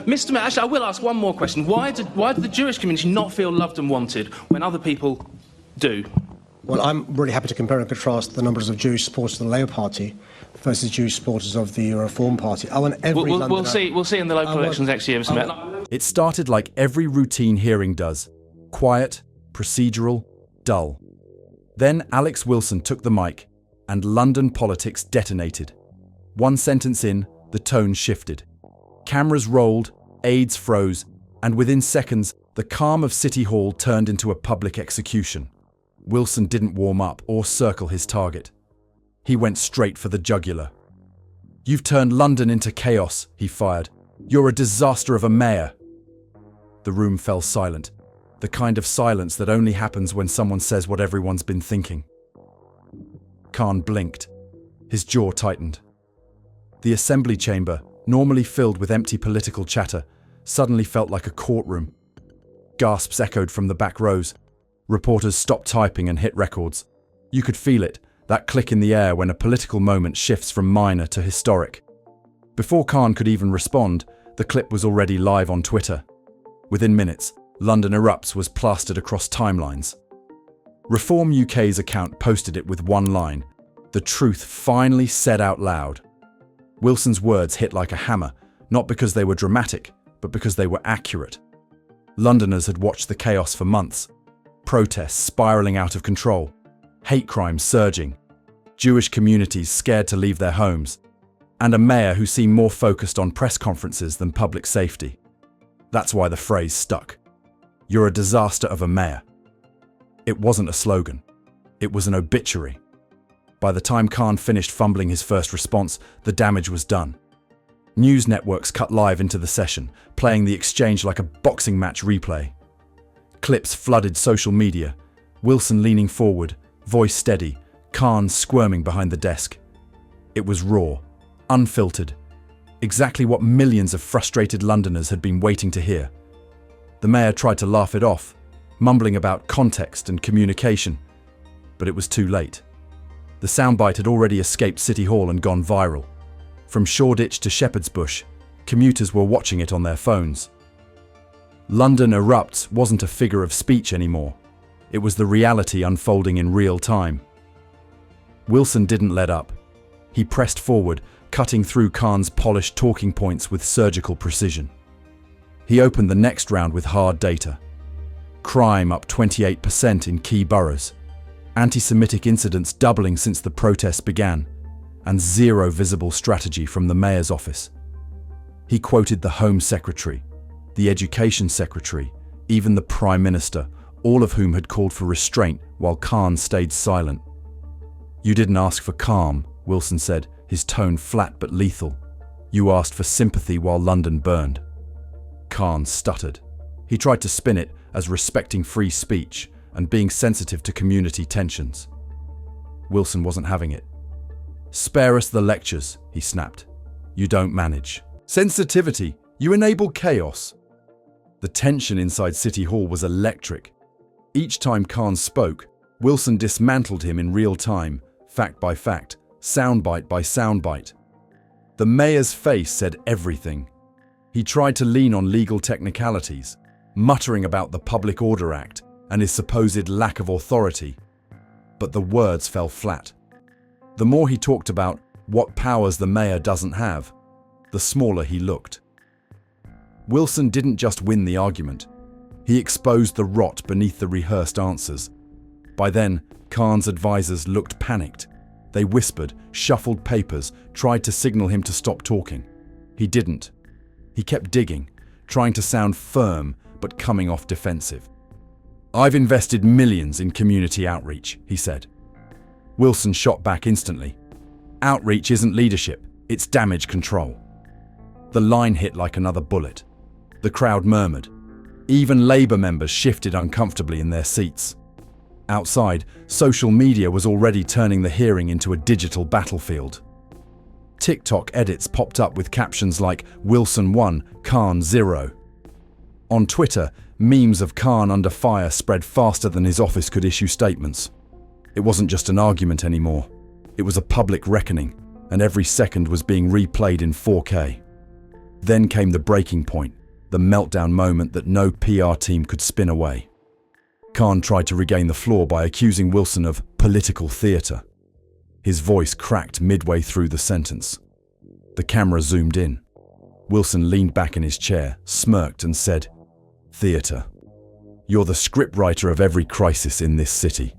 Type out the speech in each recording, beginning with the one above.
Mr. Mayor, actually, I will ask one more question. Why did the Jewish community not feel loved and wanted when other people do? Well, I'm really happy to compare and contrast the numbers of Jewish supporters of the Labour Party versus Jewish supporters of the Reform Party. I want every Londoner... We'll see in the local elections next year, Mr. Mayor. It started like every routine hearing does. Quiet, procedural, dull. Then Alex Wilson took the mic, and London politics detonated. One sentence in, the tone shifted. Cameras rolled, aides froze, and within seconds, the calm of City Hall turned into a public execution. Wilson didn't warm up or circle his target. He went straight for the jugular. "You've turned London into chaos," he fired. "You're a disaster of a mayor." The room fell silent, the kind of silence that only happens when someone says what everyone's been thinking. Khan blinked. His jaw tightened. The assembly chamber, normally filled with empty political chatter, suddenly felt like a courtroom. Gasps echoed from the back rows. Reporters stopped typing and hit records. You could feel it, that click in the air when a political moment shifts from minor to historic. Before Khan could even respond, the clip was already live on Twitter. Within minutes, London ERUPTS was plastered across timelines. Reform UK's account posted it with one line: "The truth finally said out loud." Wilson's words hit like a hammer, not because they were dramatic, but because they were accurate. Londoners had watched the chaos for months. Protests spiralling out of control, hate crimes surging, Jewish communities scared to leave their homes, and a mayor who seemed more focused on press conferences than public safety. That's why the phrase stuck. "You're a disaster of a mayor." It wasn't a slogan. It was an obituary. By the time Khan finished fumbling his first response, the damage was done. News networks cut live into the session, playing the exchange like a boxing match replay. Clips flooded social media, Wilson leaning forward, voice steady, Khan squirming behind the desk. It was raw, unfiltered, exactly what millions of frustrated Londoners had been waiting to hear. The mayor tried to laugh it off, mumbling about context and communication, but it was too late. The soundbite had already escaped City Hall and gone viral. From Shoreditch to Shepherd's Bush, commuters were watching it on their phones. London ERUPTS wasn't a figure of speech anymore. It was the reality unfolding in real time. Wilson didn't let up. He pressed forward, cutting through Khan's polished talking points with surgical precision. He opened the next round with hard data. Crime up 28% in key boroughs. Anti-Semitic incidents doubling since the protests began, and zero visible strategy from the mayor's office. He quoted the Home Secretary, the Education Secretary, even the Prime Minister, all of whom had called for restraint while Khan stayed silent. "You didn't ask for calm," Wilson said, his tone flat but lethal. "You asked for sympathy while London burned." Khan stuttered. He tried to spin it as respecting free speech and being sensitive to community tensions. Wilson wasn't having it. "Spare us the lectures," he snapped. "You don't manage. Sensitivity, you enable chaos." The tension inside City Hall was electric. Each time Khan spoke, Wilson dismantled him in real time, fact by fact, soundbite by soundbite. The mayor's face said everything. He tried to lean on legal technicalities, muttering about the Public Order Act and his supposed lack of authority. But the words fell flat. The more he talked about what powers the mayor doesn't have, the smaller he looked. Wilson didn't just win the argument. He exposed the rot beneath the rehearsed answers. By then, Khan's advisors looked panicked. They whispered, shuffled papers, tried to signal him to stop talking. He didn't. He kept digging, trying to sound firm, but coming off defensive. "I've invested millions in community outreach," he said. Wilson shot back instantly. "Outreach isn't leadership, it's damage control." The line hit like another bullet. The crowd murmured. Even Labour members shifted uncomfortably in their seats. Outside, social media was already turning the hearing into a digital battlefield. TikTok edits popped up with captions like "Wilson 1, Khan 0." On Twitter, memes of Khan under fire spread faster than his office could issue statements. It wasn't just an argument anymore. It was a public reckoning, and every second was being replayed in 4K. Then came the breaking point, the meltdown moment that no PR team could spin away. Khan tried to regain the floor by accusing Wilson of political theatre. His voice cracked midway through the sentence. The camera zoomed in. Wilson leaned back in his chair, smirked and said, "Theatre. You're the scriptwriter of every crisis in this city."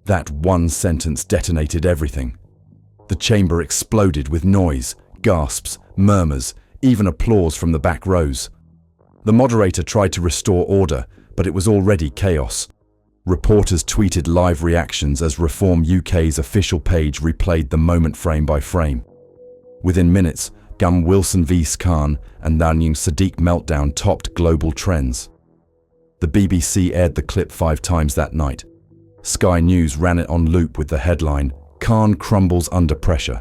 That one sentence detonated everything. The chamber exploded with noise, gasps, murmurs, even applause from the back rows. The moderator tried to restore order, but it was already chaos. Reporters tweeted live reactions as Reform UK's official page replayed the moment frame by frame. Within minutes, Wilson v Khan and Sadiq meltdown topped global trends. The BBC aired the clip 5 times that night. Sky News ran it on loop with the headline, "Khan crumbles under pressure."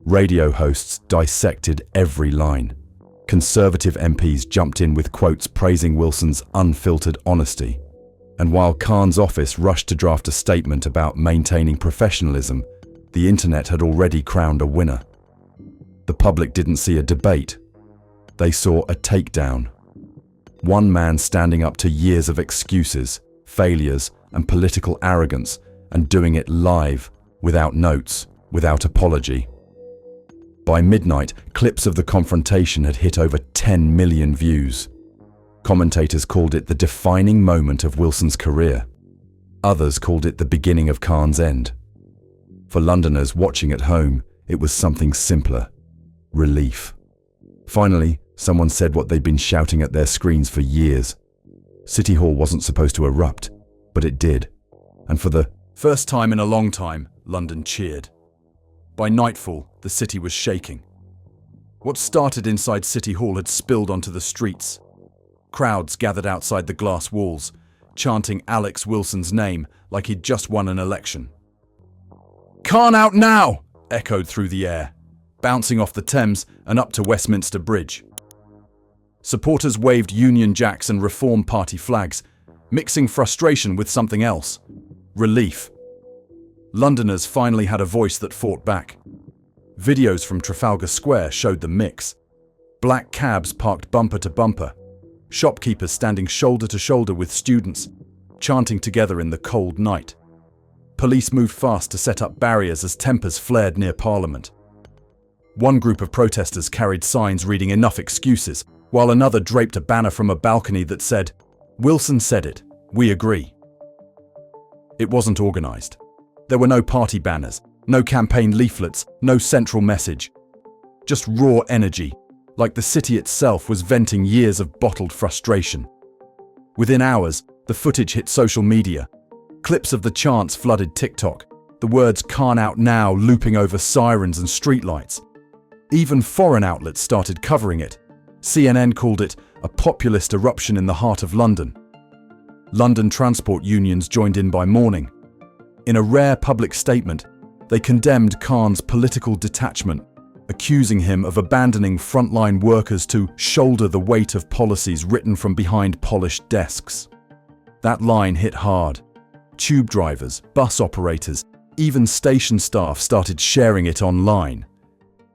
Radio hosts dissected every line. Conservative MPs jumped in with quotes praising Wilson's unfiltered honesty. And while Khan's office rushed to draft a statement about maintaining professionalism, the internet had already crowned a winner. The public didn't see a debate. They saw a takedown. One man standing up to years of excuses, failures, and political arrogance, and doing it live, without notes, without apology. By midnight, clips of the confrontation had hit over 10 million views. Commentators called it the defining moment of Wilson's career. Others called it the beginning of Khan's end. For Londoners watching at home, it was something simpler: relief. Finally, someone said what they'd been shouting at their screens for years. City Hall wasn't supposed to erupt, but it did. And for the first time in a long time, London cheered. By nightfall, the city was shaking. What started inside City Hall had spilled onto the streets. Crowds gathered outside the glass walls, chanting Alex Wilson's name like he'd just won an election. "Khan out now!" echoed through the air, bouncing off the Thames and up to Westminster Bridge. Supporters waved Union Jacks and Reform Party flags, mixing frustration with something else: relief. Londoners finally had a voice that fought back. Videos from Trafalgar Square showed the mix. Black cabs parked bumper to bumper, shopkeepers standing shoulder to shoulder with students, chanting together in the cold night. Police moved fast to set up barriers as tempers flared near Parliament. One group of protesters carried signs reading "Enough excuses," while another draped a banner from a balcony that said, "Wilson said it, we agree." It wasn't organised. There were no party banners, no campaign leaflets, no central message. Just raw energy, like the city itself was venting years of bottled frustration. Within hours, the footage hit social media. Clips of the chants flooded TikTok, the words "Khan out now" looping over sirens and streetlights. Even foreign outlets started covering it. CNN called it a populist eruption in the heart of London. London transport unions joined in by morning. In a rare public statement, they condemned Khan's political detachment, accusing him of abandoning frontline workers to shoulder the weight of policies written from behind polished desks. That line hit hard. Tube drivers, bus operators, even station staff started sharing it online.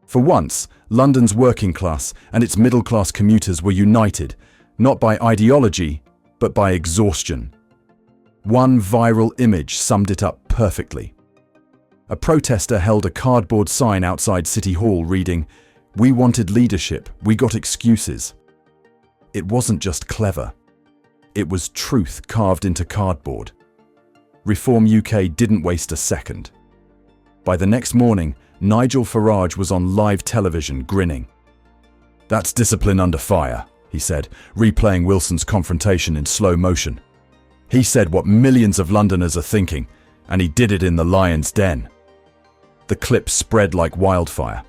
For once, London's working class and its middle-class commuters were united, not by ideology, but by exhaustion. One viral image summed it up perfectly. A protester held a cardboard sign outside City Hall reading, "We wanted leadership, we got excuses." It wasn't just clever. It was truth carved into cardboard. Reform UK didn't waste a second. By the next morning, Nigel Farage was on live television grinning. "That's discipline under fire," he said, replaying Wilson's confrontation in slow motion. "He said what millions of Londoners are thinking, and he did it in the lion's den." The clip spread like wildfire.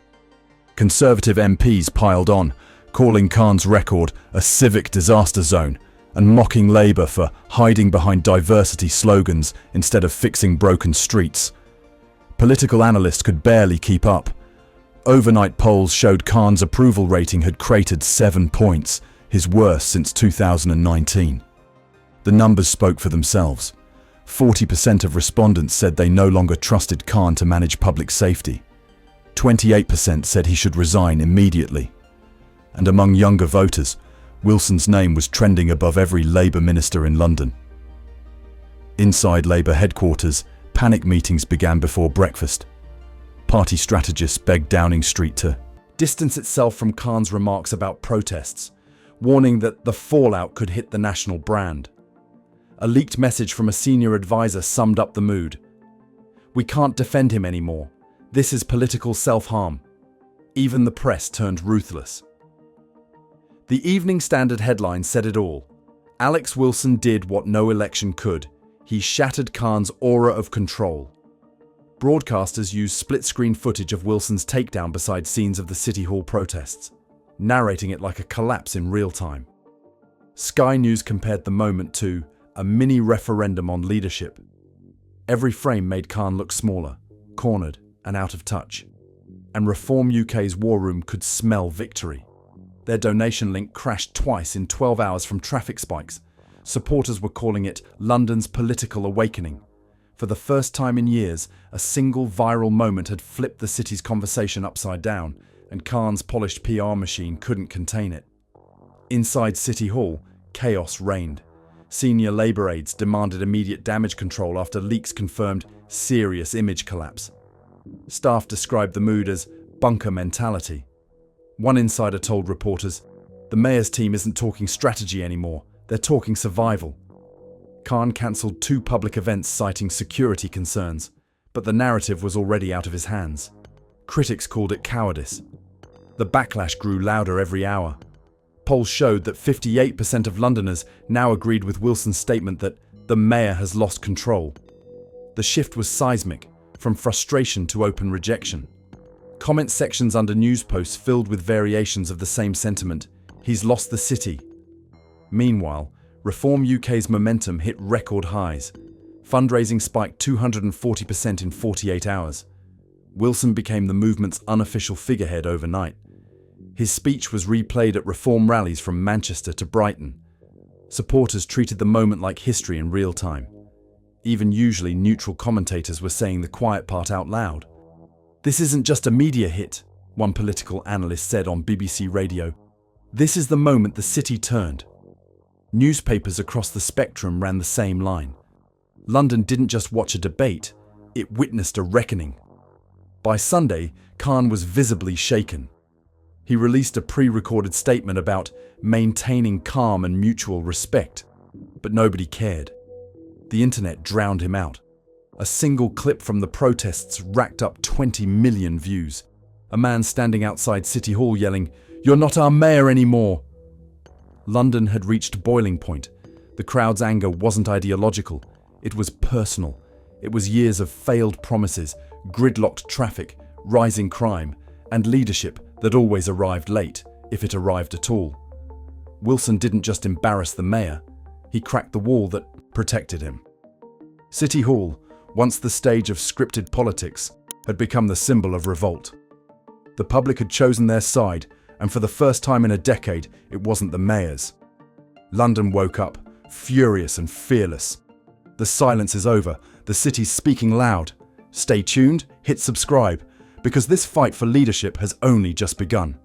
Conservative MPs piled on, calling Khan's record a civic disaster zone and mocking Labour for hiding behind diversity slogans instead of fixing broken streets. Political analysts could barely keep up. Overnight polls showed Khan's approval rating had cratered 7 points, his worst since 2019. The numbers spoke for themselves. 40% of respondents said they no longer trusted Khan to manage public safety. 28% said he should resign immediately. and among younger voters, Wilson's name was trending above every Labour minister in London. Inside Labour headquarters, panic meetings began before breakfast. Party strategists begged Downing Street to distance itself from Khan's remarks about protests, warning that the fallout could hit the national brand. A leaked message from a senior advisor summed up the mood. "We can't defend him anymore. This is political self-harm." Even the press turned ruthless. The Evening Standard headline said it all. Alex Wilson did what no election could. He shattered Khan's aura of control. Broadcasters used split-screen footage of Wilson's takedown beside scenes of the City Hall protests, narrating it like a collapse in real time. Sky News compared the moment to a mini referendum on leadership. Every frame made Khan look smaller, cornered, and out of touch. And Reform UK's war room could smell victory. Their donation link crashed twice in 12 hours from traffic spikes. Supporters were calling it London's political awakening. For the first time in years, a single viral moment had flipped the city's conversation upside down, and Khan's polished PR machine couldn't contain it. Inside City Hall, chaos reigned. Senior Labour aides demanded immediate damage control after leaks confirmed serious image collapse. Staff described the mood as bunker mentality. One insider told reporters, "The mayor's team isn't talking strategy anymore, they're talking survival." Khan cancelled 2 public events citing security concerns, but the narrative was already out of his hands. Critics called it cowardice. The backlash grew louder every hour. Polls showed that 58% of Londoners now agreed with Wilson's statement that the mayor has lost control. The shift was seismic, from frustration to open rejection. Comment sections under news posts filled with variations of the same sentiment: "He's lost the city." Meanwhile, Reform UK's momentum hit record highs. Fundraising spiked 240% in 48 hours. Wilson became the movement's unofficial figurehead overnight. His speech was replayed at Reform rallies from Manchester to Brighton. Supporters treated the moment like history in real time. Even usually neutral commentators were saying the quiet part out loud. "This isn't just a media hit," one political analyst said on BBC Radio. "This is the moment the city turned." Newspapers across the spectrum ran the same line. London didn't just watch a debate, it witnessed a reckoning. By Sunday, Khan was visibly shaken. He released a pre-recorded statement about maintaining calm and mutual respect, but nobody cared. The internet drowned him out. A single clip from the protests racked up 20 million views. A man standing outside City Hall yelling, "You're not our mayor anymore!" London had reached boiling point. The crowd's anger wasn't ideological, it was personal. It was years of failed promises, gridlocked traffic, rising crime, and leadership that always arrived late, if it arrived at all. Wilson didn't just embarrass the mayor, he cracked the wall that protected him. City Hall, once the stage of scripted politics, had become the symbol of revolt. The public had chosen their side, and for the first time in a decade, it wasn't the mayor's. London woke up, furious and fearless. The silence is over, the city's speaking loud. Stay tuned, hit subscribe, because this fight for leadership has only just begun.